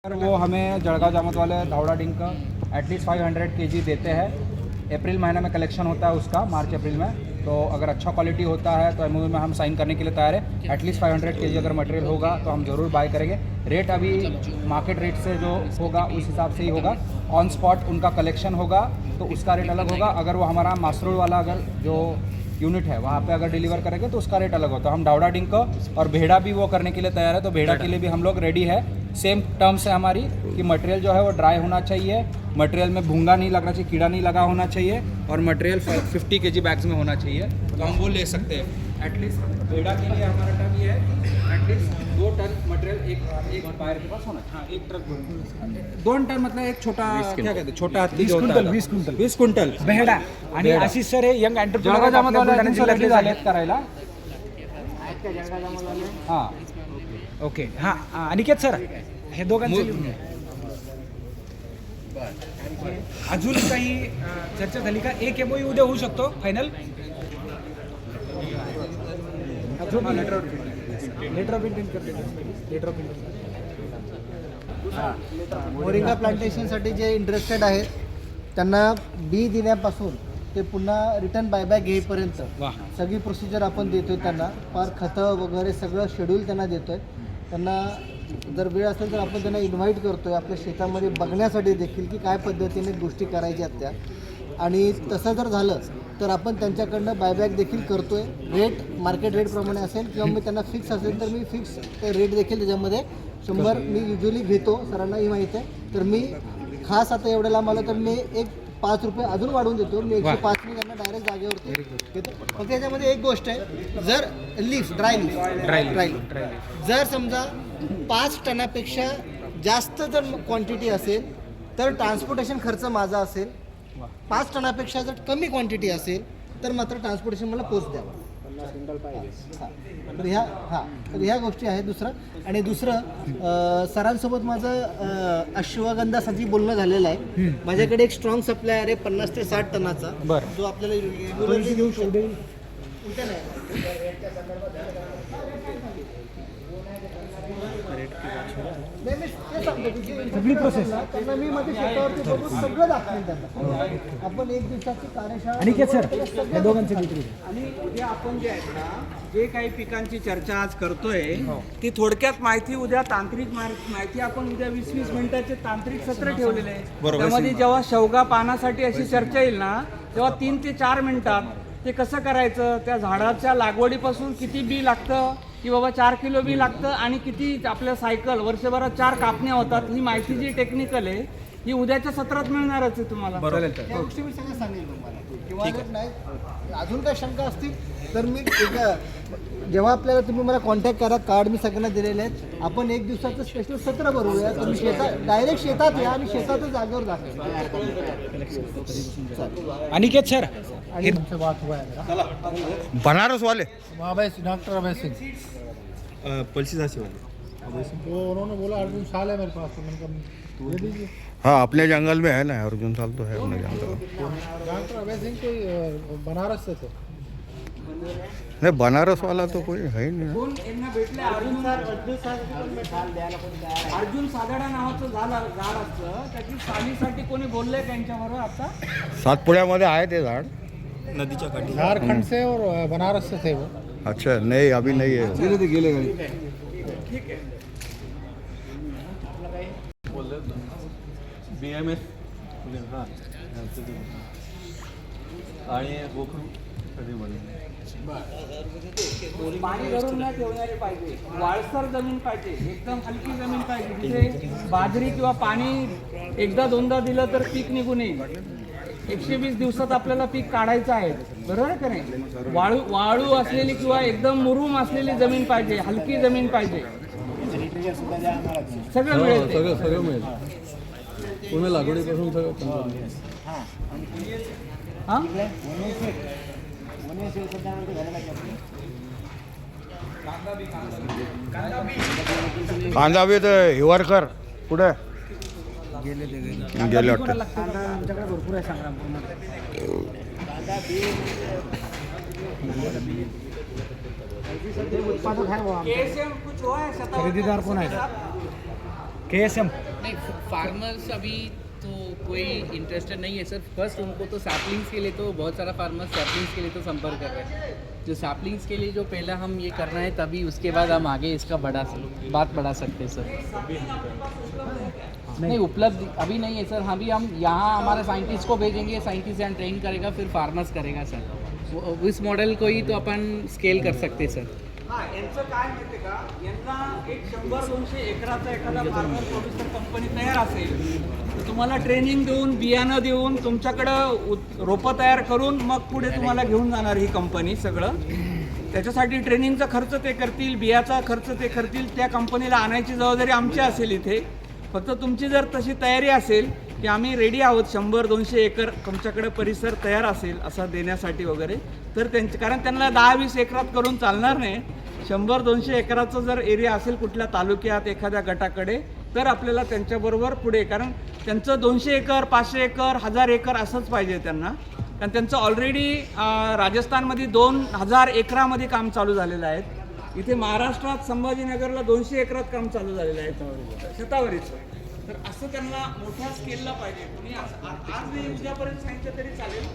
Sir वो हमें जळगाव जामत वाले धावड़ा डिंक का एटलीस्ट 500 केजी देते हैं। अप्रैल महीने में कलेक्शन होता है उसका, मार्च अप्रैल में। तो अगर अच्छा क्वालिटी होता है तो एमओयू में हम साइन करने के लिए तैयार है। एटलीस्ट 500 केजी अगर मटेरियल होगा तो हम ज़रूर बाय करेंगे। रेट अभी मार्केट रेट से जो होगा उस हिसाब से ही होगा। ऑन स्पॉट उनका कलेक्शन होगा तो उसका रेट अलग होगा। अगर वो हमारा मासरोड वाला अगर जो यूनिट है वहाँ पे अगर डिलीवर करेंगे तो उसका रेट अलग होता है। हम धावड़ा डिंक और भेड़ा भी वो करने के लिए तैयार है, तो भेड़ा के लिए भी हम लोग रेडी है। सेम टर्म्स है हमारी कि मटेरियल जो है वो ड्राई होना चाहिए, मटेरियल में भूंगा नहीं लगना चाहिए, कीड़ा नहीं लगा होना चाहिए, और मटेरियल 50 केजी बैग्स में होना चाहिए, तो हम वो ले सकते हैं। एटलीस्ट भेड़ा के लिए हमारा टर्म ये है कि एटलीस्ट 2 टन मटेरियल एक बायर के पास होना चाहिए। हाँ, एक ट्रक 2 टन मतलब एक छोटा क्या कहते हैं, छोटा हत्ती जो होता है 20 क्विंटल भेडा आणि आशिष सर हे यंग जळगाव जामत वाले एंटरप्रेन्योर झालेत करायला। हां ओके हां अनिकेत सर हे दोघांचे लिहून घ्या. अजून काही चर्चा झाली का? एक एमओयू उद्या होऊ शकतो फायनल. लेटर ऑफ इंटेंट करते लेटर ऑफ इंटेंट. मोरिंगा प्लांटेशनसाठी जे इंटरेस्टेड आहेत त्यांना बी देण्यापासून ते पुन्हा रिटर्न बायबॅक घेईपर्यंत सगळी प्रोसिजर आपण देतोय. त्यांना फार खतं वगैरे सगळं शेड्यूल त्यांना देतोय. त्यांना जर वेळ असेल तर आपण त्यांना इन्व्हाइट करतोय आपल्या शेतामध्ये बघण्यासाठी देखील की काय पद्धतीने गोष्टी करायच्या त्या. आणि तसं जर झालं तर आपण त्यांच्याकडनं बायबॅक देखील करतोय. रेट मार्केट रेटप्रमाणे असेल किंवा मी त्यांना फिक्स असेल तर मी फिक्स रेट देखील त्याच्यामध्ये 100 मी युजली घेतो. सरांनाही माहीत आहे. तर मी खास आता एवढ्या लांब आलं तर मी एक 5 रुपये अजून वाढवून देतो. मी 105 मी त्यांना डायरेक्ट जागेवरती घेतो. फक्त याच्यामध्ये एक गोष्ट आहे, जर लीफ ड्राय लीफ जर समजा 5 टनापेक्षा जास्त जर क्वांटिटी असेल तर ट्रान्सपोर्टेशन खर्च माझा असेल. 5 टनापेक्षा जर कमी क्वांटिटी असेल तर मात्र ट्रान्सपोर्टेशन मला पोच द्यावा. तर ह्या गोष्टी आहेत. दुसरं सरांसोबत माझं अश्वगंधा साठी बोलणं झालेलं आहे. माझ्याकडे एक स्ट्रॉंग सप्लायर आहे 50 ते 60 टनाचा, जो आपल्याला रेग्युलरली देऊ शकतो. सगळी प्रोसेस त्यांना मी माझ्या शेतावरती बघून सगळं दाखवेन त्यांना. आपण एक दिवसाची कार्यशाळा अनिकेत सर हे दोघांचे लिहून. आणि उद्या आपण जे आहेत ना, जे काही पिकांची चर्चा आज करतोय ती थोडक्यात माहिती उद्या तांत्रिक माहिती आपण उद्या 20-20 मिनिटाचे तांत्रिक सत्र ठेवलेले आहे. त्यामध्ये जेव्हा शेवगा पानासाठी अशी चर्चा येईल ना, तेव्हा 3 ते 4 मिनिटात ते कसं करायचं, त्या झाडाच्या लागवडीपासून किती बी लागतं की बाबा 4 किलो बी लागतं आणि किती आपल्या सायकल वर्षभरात 4 कापण्या होतात, ही माहिती जी टेक्निकल आहे ही उद्याच्या सत्रात मिळणारच आहे तुम्हाला. त्या गोष्टी मी सगळं सांगेल तुम्हाला. किंवा जर नाही अजून काही शंका असतील तर मी जेव्हा आपल्याला तुम्ही मला कॉन्टॅक्ट करा. कार्ड मी सगळ्यांना दिलेले आहेत. आपण एक दिवसाचं स्पेशल सत्र भरूया. तुम्ही डायरेक्ट शेतात या आणि शेतातच जागेवर दाखवा. अनिकेत सर आणि बात हुआ है बनारस वाले डॉक्टर अभय सिंह पलसी वाले वो उन्होंने बोला अर्जुन साल है मेरे पास, तो मैंने कहा दे दीजिए. हाँ अपने जंगल में है ना, अर्जुन साल तो है अपने जंगल में. डॉक्टर अभय सिंह कोई बनारस से थे. नहीं बनारस वाला तो कोई है ही नहीं. कोण यांना भेटले? अर्जुन साधाडा नावाचं झाड असतं, त्याची सालीसाठी कोणी बोललंय त्यांच्याबरोबर आता? सातपुड्यामध्ये आहे ते झाड. नदीच्या काठी. झारखंड से और बनारस से थे वो. अच्छा नहीं अभी नहीं है. ठीक आहे. BMS आणि गोखरू कधी बनले. पाणी धरून नाही ठेवणारे पाहिजे, वाळसर जमीन पाहिजे, एकदम हलकी जमीन पाहिजे, जिथे बाजरी किंवा पाणी एकदा दोनदा दिलं तर पीक निघून येईल. 120 दिवसात आपल्याला पीक काढायचं आहे, बरोबर का नाही? वाळू असलेली किंवा एकदम मुरूम असलेली जमीन पाहिजे, हलकी जमीन पाहिजे. सगळं मिळेल. सगळं मिळेल. पूर्ण लागवडीपासून सगळं. हां कांदा बी तर हिवरकर कुठे गेले वाटतं. आमच्याकडे भरपूर आहे संग्रामपूरमध्ये. उत्पादक आहे KSM कुछ हुआ है? खरेदीदार कोण आहेत? KSM नहीं, फार्मर्स अभी तो कोई इंटरेस्टेड नहीं है सर। फर्स्ट उनको तो सैपलिंग्स के लिए तो बहुत सारा फार्मर्स सैपलिंग्स के लिए तो संपर्क कर रहे हैं। जो सैपलिंग्स के लिए जो पहला हम ये करना है, तभी उसके बाद हम आगे इसका बात बढ़ा सकते हैं सर। नहीं उपलब्ध अभी नहीं है सर। अभी हम यहाँ हमारे साइंटिस्ट को भेजेंगे, साइंटिस्ट यहाँ ट्रेन करेगा, फिर फार्मर्स करेगा सर। इस मॉडल को ही तो अपन स्केल कर सकते हैं सर। हां, यांचं काय माहिती का, यांना एक 100-200 एकराचा एखादा फार्मर प्रोड्युसर कंपनी तयार असेल तर तुम्हाला ट्रेनिंग देऊन, बियाणं देऊन, तुमच्याकडं रोपं तयार करून मग पुढे तुम्हाला घेऊन जाणार ही कंपनी सगळं। त्याच्यासाठी ट्रेनिंगचा खर्च ते करतील, बियाचा खर्च ते करतील, त्या कंपनीला आणायची जबाबदारी आमची असेल इथे। फक्त तुमची जर तशी तयारी असेल की आम्ही रेडी आहोत 100-200 एकर तुमच्याकडे परिसर तयार असेल असा देण्यासाठी वगैरे, तर त्यांचे, कारण त्यांना 10-20 एकरात करून चालणार नाही। 100-200 एकराचं जर एरिया असेल कुठल्या तालुक्यात एखाद्या गटाकडे, तर आपल्याला त्यांच्याबरोबर पुढे, कारण त्यांचं 200 एकर 500 एकर 1000 एकर असंच पाहिजे त्यांना, कारण त्यांचं ऑलरेडी राजस्थानमध्ये 2000 एकरामध्ये काम चालू झालेलं आहे। इथे महाराष्ट्रात संभाजीनगरला 200 एकरात काम चालू झालेलं आहे शतावरीचं। तर असं त्यांना मोठ्या स्केलला पाहिजे। तुम्ही आज नाही उद्यापर्यंत सांगितलं तरी चालेल।